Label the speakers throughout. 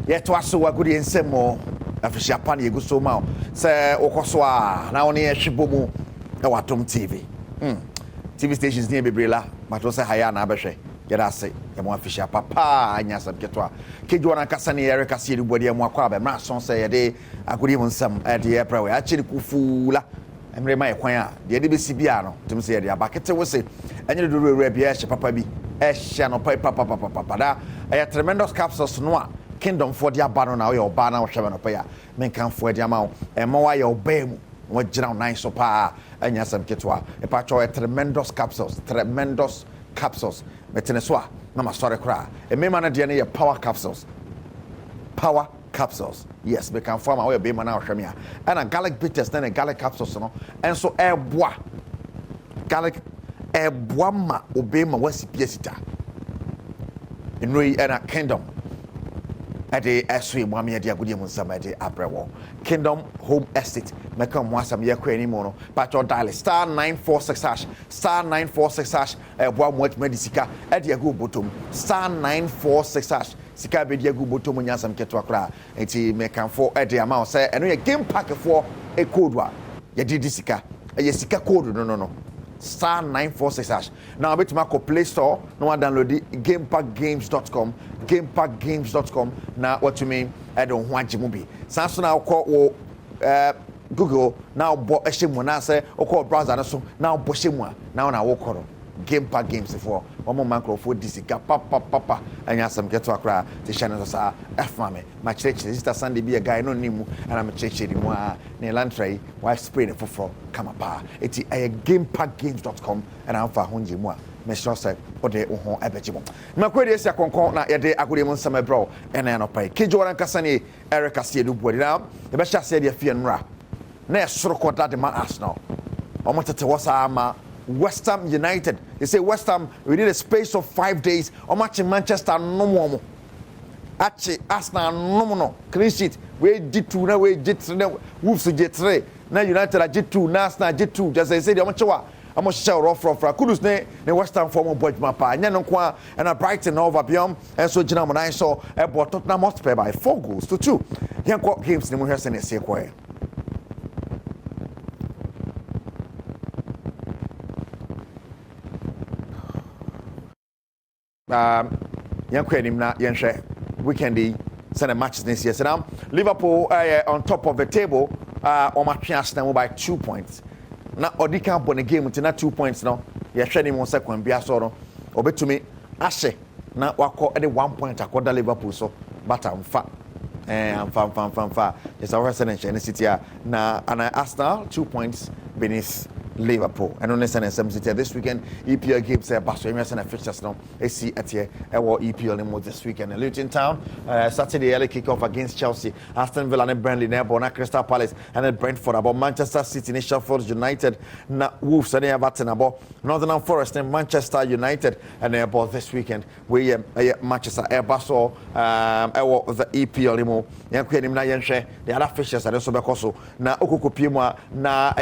Speaker 1: Yet was so good in some more. Afisha pani go so mau. Say okoswa na oni ehwebomu e Adom TV. TV stations near Bibrila, but also haya na abehwe. Yeda ase ye mo afisha papa anya sam ketwa. Keju na kasa ne Eric ase du bodi mo akwa be mra son say ye de agodi mo nsam e de e prawe a chiri kufula. Emre ma ye kwan a de de besi bia no tim say ye de abakete wo se enye do rewura bia ehye papa bi ehye no papa da e tremendous capsules no a kingdom for dia ba no na wo ba na wo hwebe no pa ya men kan for dia ma wo e ma wa ye oba mu wo gira nine so pa anya sam ketwa e pa cho tremendous capsules metene so a na ma sore kra e me ma na de na ye power capsules yes we can form our be man na hweme a and garlic bitters na garlic capsules no and so eboa garlic eboa ma obe ma wasipia sita enoi na kingdom ade eswe mo amia de agodi mu nsama de abrewo kingdom home estate meka mo asam ye kwa ni mo no but your dial star 946 eboa mo atmedisika ade agu botom star 946 sika be de agu botom nyasam keto akra enti meka fo ade ama o say eno ye game pack for a code wa ye di sika ye sika code no star 946 now bit ma ko play store no one download gamepackgames.com na what you mean I don't want you be sanso na ko Google now bo ehemu na say ko browser na so now bo hemu a now na wo koro game pack games for one microphone disika papa anya sam keto akra te channel so fa me ma church sister Sunday be a guy no nimu and I'm church di mu a ne lantrai wife spray ne foforo kama pa eti gamepackgames.com and am fa honje mu a me sure say ode wo ho abeji mo ma kwede sia konkon na ye de agode mu nsama bro ena no pai kejo ran kasa ne Eric ase du bodi na e be sha se de fie nra na e soro ko dade ma Arsenal omotete wasa ama West Ham United. They say West Ham within a space of 5 days. Or match in Manchester no more. Actually, Arsenal no. Clean sheet. We did two now. We did three. Wolves did three. Now United are did two. Now Arsenal did two. Just as I said, I'm not sure rough. Kudus ne West Ham former boy mapa. Anya no kwa and a Brighton over beyond. And so Jina Monai saw a bought Tottenham Hotspur by 4-2. Young games in the Muhammad and say quiet. Yankwani na yenhwe weekendi send matches this year. So now Liverpool on top of the table on my chance now by 2 points. Now Odika won the game until 2 points now. You're showing one second bia so no. Obetumi ashe na wako at 1 point akoda Liverpool so but I'm fat. I'm far. Yes, our resident city na and Arsenal 2 points beneath Liverpool. And on the same city this weekend, EPL games Barcelona and fixtures now. AC at here, EPL in this weekend. Luton Town, Saturday early kickoff against Chelsea, Aston Villa and Burnley, Nebona, Crystal Palace, and then Brentford about Manchester City, Sheffield United, Wolves and Everton about Northern Forest and Manchester United, and about this weekend we Manchester Airbus the EPL limo. The other fixtures are also because na Okukopima na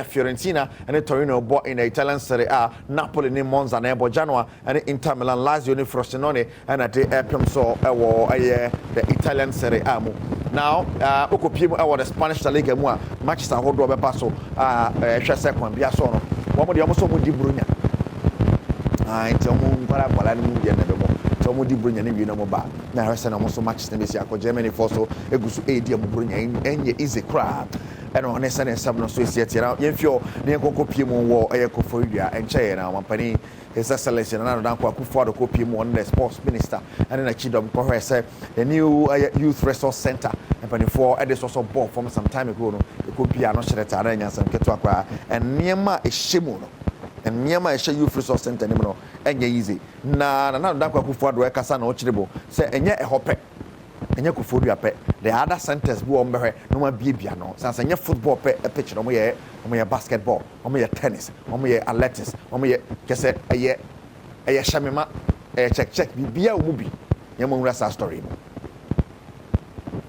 Speaker 1: Fiorentina and Torino bought in the Italian Serie A, Napoli in Monza and Genoa and Inter Milan, Lazio in Frosinone and at the Epimso the Italian Serie A. Now, Okupimo the Spanish Liga Mua, Manchester Hodro Basso, Chesecon, Biasono, one of the almost Di Brugna. I tell you, but I'm Tomu Di Brugna, you know, about now, I send almost so much to Messiaco, Germany for so a good AD Brugna, and is a crab. And on this and some associates now, if you're near Copium war, Ecoforia and China, Company, His Excellency, and another for the Copium on the sports minister, and then a Chidom Corresa, the new youth resource center, and 24, and this also bought from some time ago, the Copiano Shetaranians and Ketuakra, and Niama is Shimuno. And Myanmar is a youth resource center, and easy. Na another for the Casano Chibo, say, and yet a hoppe. And you could food your pet. The other centers who are no more bibiano. Since any football pet a pitch on my basketball, on my tennis, on my athletics, on my just a year shamima, a check, be a movie. Yamun Rasa story.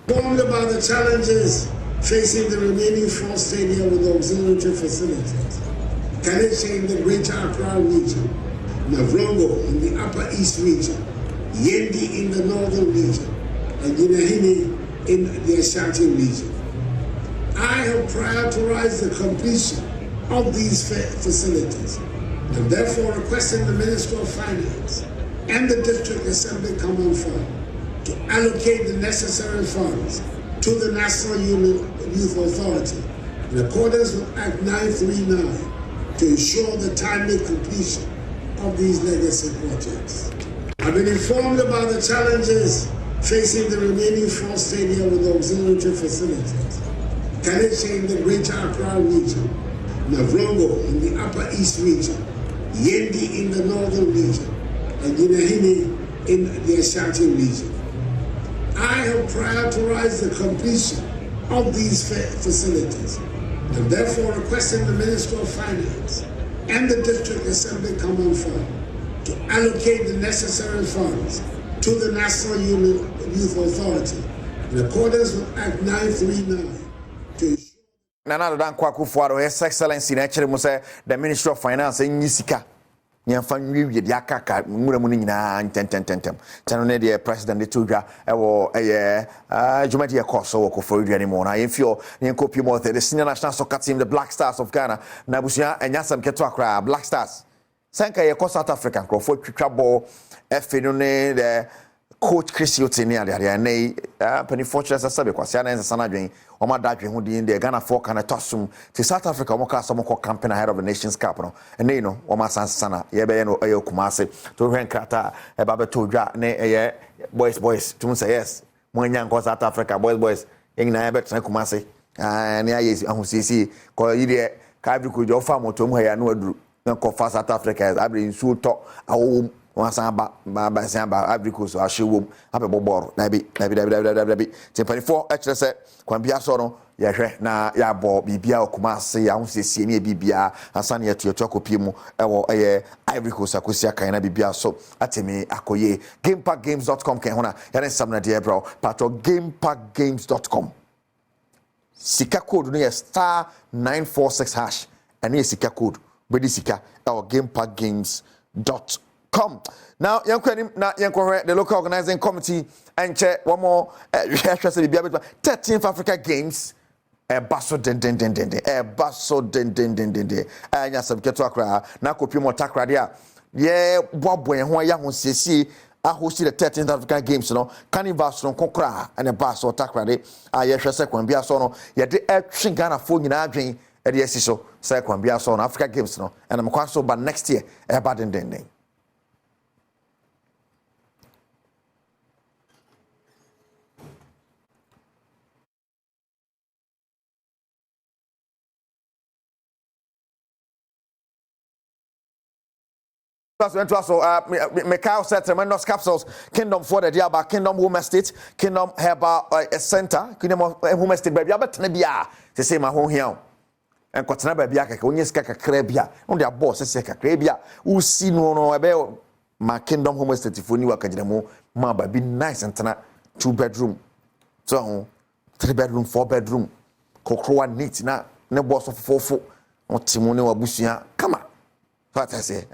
Speaker 2: Informed about the challenges facing the remaining 4 stadiums with auxiliary facilities. Kanesha in the Greater Accra region, Navrongo in the Upper East region, Yendi in the Northern region, and Yinahini in the Ashanti region. I have prioritized the completion of these facilities and therefore requesting the Minister of Finance and the District Assembly Common Fund to allocate the necessary funds to the National Youth Authority in accordance with Act 939 to ensure the timely completion of these legacy projects. I've been informed about the challenges facing the remaining 4 stadia with auxiliary facilities. Kaleche in the Greater Accra region, Navrongo in the Upper East region, Yendi in the Northern region, and Yinahini in the Ashanti region. I have prioritized the completion of these facilities and therefore requesting the Minister of Finance and the District Assembly Common Fund to allocate the necessary funds to the National Youth Authority in accordance with Act 939 to ensure.
Speaker 1: Nana Dan Kwaku Fuado, His Excellency, naturally, must say the Minister of Finance in Nisika. Nyamfan wiye dia kaka mura mu nyina ntentem tano ne de president de tudwa ewo jumati ekoso wo kofo duane mo na yemfio ne kopi mo the senior national soccer team the Black Stars of Ghana na busia enyasam keto akra Black Stars sanka ye ko South African crofo twitwa ball efe no ne the coach Chris Yotini ade ne pani fortress sabe kwase na nsa na dwen o ma dadwe ho din de Ghana for kana tosum to South Africa mo ka so mo ko campaign ahead of the Nations Cup no ene no o ma sansana ye be no ayo kumase to hwen krata e ba be to dwa ne eye boys to say yes mo nya nko South Africa boys engina be tena kumase ne ayesi ahusisi ko yide ka bi ko jo fa moto mu ya no aduru na ko fa South Africa abri nsu to awo Wasamba Samba Abricos or Shewum, Ababor, Nabi, Tempany4, actually said, Quambia Sono, Yahre, na Yabo, Bibia, Kumasi, Yaunsi, Sini, Bibia, and Sanya to your Choco Pimo, or Ivorycoast, Acusia, Kana Bibia, so Atemi, Akoye, GamePackGames.com, Kahona, and some Nadia Bro, Patro, GamePackGames.com. Sika code near star 946 hash, and near Sika code, Brady Sika, or GamePackGames.com. Now, young the local organizing committee and check one more 13th Africa Games. Basso den basso den anya sabketo akra na kopi mo takra dia ye bobo ho ya ho sesi a host the 13th Africa Games no carnival no kokra and basso takra de aye hwese kwan bia so no ye de atwe Ghana fo nyina adwen e de asiso say kwan bia so no Africa Games no and am kwan so but next year e ba den Mikhail said tremendous capsules. Kingdom for the Diaba, Kingdom Home Estate, Kingdom Herbal Center, Kingdom Home Estate, baby. I bet Nebia to say my home here. And Cotana Babiaka, when you skaka crabia, on their boss, a seka crabia, who see no about my Kingdom Home Estate for New Academy, my baby nice and 2-bedroom. So 3-bedroom, 4-bedroom, Kokroa neat na, no boss of 4 or Timone or Busia. Come on. What I say,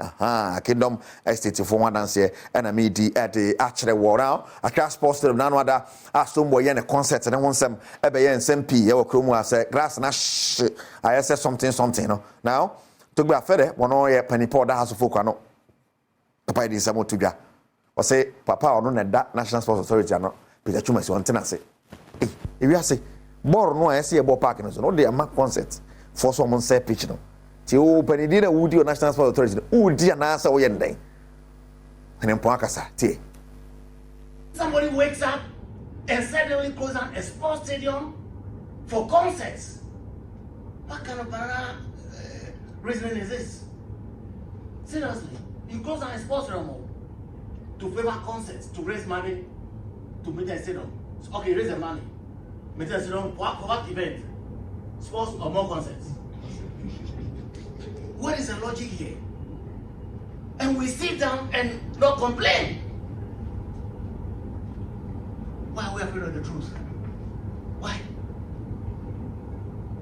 Speaker 1: Kingdom Estate for one dance here, and I meet at the actual war now. A class posted of none other as some boy in a concert and I want some Ebeyan SMP, or Crumo, say, grass and I said something, no. Now, to be a feather, one or penny powder house of Focano. Papa did some more to ya. Or say, Papa, or no, that National Sports Authority, no, Peter Chumas, one tenancy. If you say, more no, I see a ball parking, so no, they are mark concert for someone say pitch, no. Open it in Woody or National Sports Authority. Woody and answer Yende. And then Poacasa,
Speaker 3: somebody wakes up and suddenly closes down a sports stadium for concerts. What kind of banana reasoning is this? Seriously, you close down a sports stadium to favor concerts, to raise money, to meet a stadium. Okay, raise the money. Meet a stadium for what event? Sports or more concerts? What is the logic here? And we sit down and not complain. Why are we afraid of the truth? Why?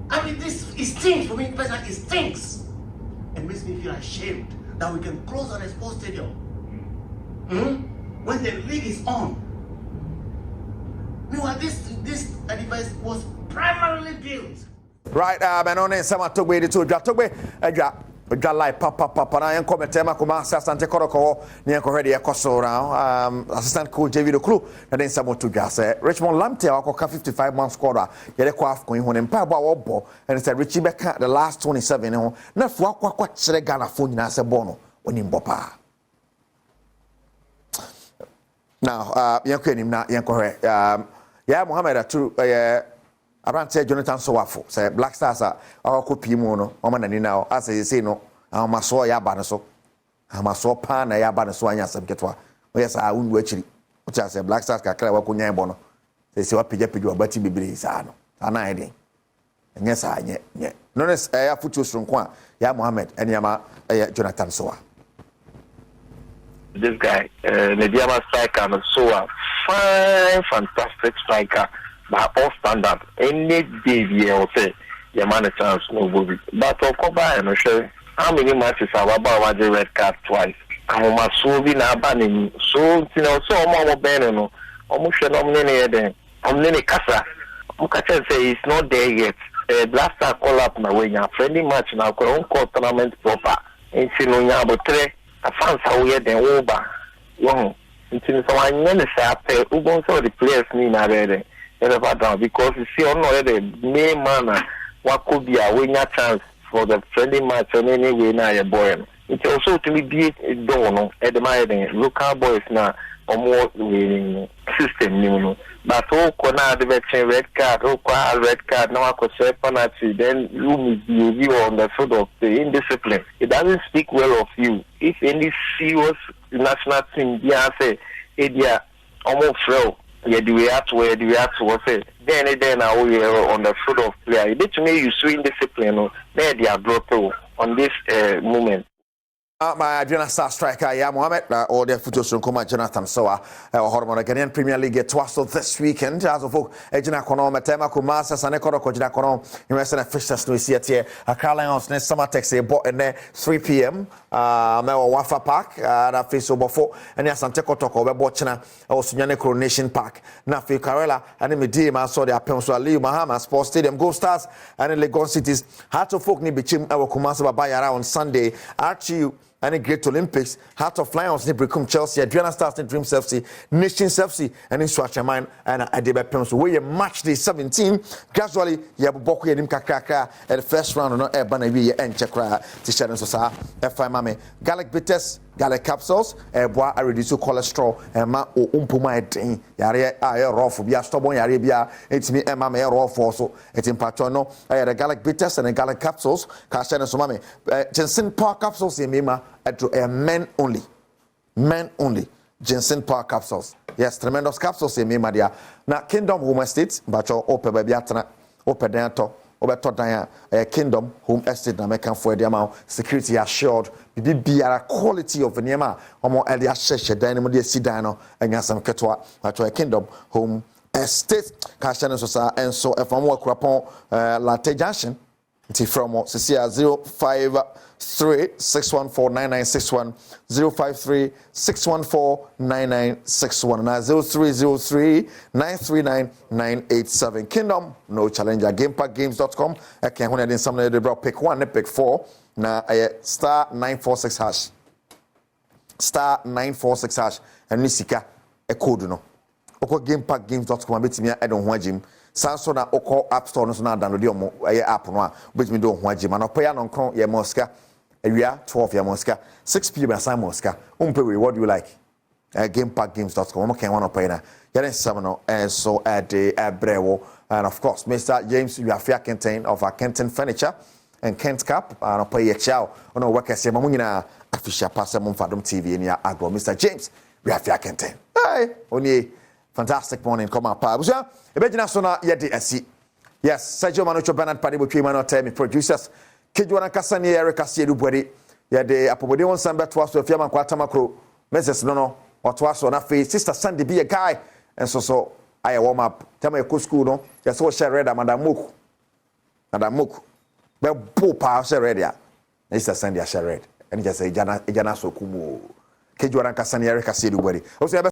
Speaker 3: I mean, it stinks for me personally. It stinks. It makes me feel ashamed that we can close on a sports stadium when the league is on. Meanwhile, this device was primarily built.
Speaker 1: Right, and on some Togbe to Jatogbe, Jalai Papa, and I am coming to Makuma, Sasante Koroko, Nianko Koso round, Assistant Coach David Clue, and then some to Gas. Richmond Lamte, 55 months quarter, Yelekwa going on in Paba Obo, and it's a Richie Becca, the last 27, not for what Seregana phone as a bono, when in Bopa. Now, Yanko, not Yanko, yeah, Mohammed, around say Jonathan Sowafo say Black Stars are kopi mu no o manani na as you say no amaso ya ba no so amaso pa na ya ba no so anya asem ketwa o yes a unwu akiri o cha say Black Stars kakra wa kunyan bo no say wa pija obati bibiri sa no ana eden enye sa anye no ne ya futu sronko a ya Mohammed enyama Jonathan Sowa.
Speaker 4: This guy Mediama striker and Sowa, fine fantastic striker. By all standard, any day you say your man a chance no good. But of course, I am sure how many matches have about the red card twice. I'm so be na banning so so more ben no. Almost nominated then. I'm nene kasa. Mukacha say it's not there yet. Blaster call up na way friendly match na ko tournament proper. And no nya abotre. A fans how we den over. Yo. Until so I nyane say ugon so the players ni na ready. Because you see, the main man, what could be a winner chance for the friendly match on any way now, your boy. It's also to be done, admiring local boys now, or more winning system, you know. But all corner the red card, red card, now I could say penalty, then you misbehave on the foot of the indiscipline. It doesn't speak well of you. If any serious national team, yeah, say, Edia, almost frail. Yeah, do we have to say then I will on the foot of player. It to me you swing discipline there they are brought on this moment.
Speaker 1: My Jonathan striker, yeah, Mohammed, all the photos from Jonathan Sowa, Hormone Ghanaian Premier League twice this weekend. As of Ejina Kono, Matema Kumasa, Sanekoro Kojina Kono, University of Fishers, Louisiana, a Carlions, next summer taxi, bought in there 3 p.m. Wafa Park, that face over 4, and yes, Santeko Toko, Bochina, or Sunyane Coronation Park, Nafi Karela, and in Medima, saw the appearance of Ali Mahama Sports Stadium, Gold Stars, and in Legon Cities. Heart of Folk Nibichim, our Kumasa Bayara on Sunday, Archie. And a Great Olympics, Heart of Lions, Nibricum Chelsea, Adriana Stars, Dreams FC, Nations FC, and in Swatchaman, and Adeba Pems. We a match day 17. Gradually, Yabuboku and Imkaka at the first round, no Ebanavi and Chakra, Tishan Sosa, FI Mame, Gallic Bitters, Gallic Capsules, Bois, I reduce cholesterol, and Ma Umpuma, Yare, raw for Bia, Stobon, Arabia, it's me, Emma, raw for so, it's in Patrono, I had a Gallic Bitters and a Gallic Capsules, Cashan and Somame, Jensen Park Capsules in Mima. Men only Jensen Power Capsules. Yes, tremendous capsules in me, Madia. Now, Kingdom Home Estate, but your open baby atana, open danto, open daya, Kingdom Home Estate, na mekan for the amount security assured. Be a quality of Nema, or more earlier session, dynamo, dear Sidano, and Yassam Ketwa, but your Kingdom Home Estate, Cashan and so if I'm more crapon, Latte Junction. From CCR 053-614-9961, 053-614-9961, now 0303-939-987. Kingdom, no challenger. GamePackGames.com. I can't win it in some of the pick 1, pick 4. Now, star 946 hash. Star 946 hash. And Nisika, a code no. Oko GamePackGames.com. I bet me I don't want Jim. Sanso na oko app store no so na download yo app no a bet me do ho agima na opa ya no nkron ye moska awia 12 ya moska 6 pm asan moska umpe we what do you like gamepackgames.com mo kan one opa na yare nsam no so ade abrewo and of course Mr. James Wiafia Kenten of our Kenten Furniture and Kent Cap and opa ye chao ono work ase ma munyina official pass mo Fadom TV ni agro Mr. James Wiafia Kenten hey oni fantastic morning come up abuja ebejina so na yede asi yes Sergio Manucho Bernard Padi Botwi man tell me producers Kejwana Kasani Eric Asiedu Bwedi yede apobode won samba to aso afia man kwata makro message no oto aso na face sister Sandy be a guy and so I warm up tell me go school no yes so share red madam Moku be bo pa share red ya sister Sandy share red and just say ejana so kumu Kejwana Kasani Eric Asiedu Bwedi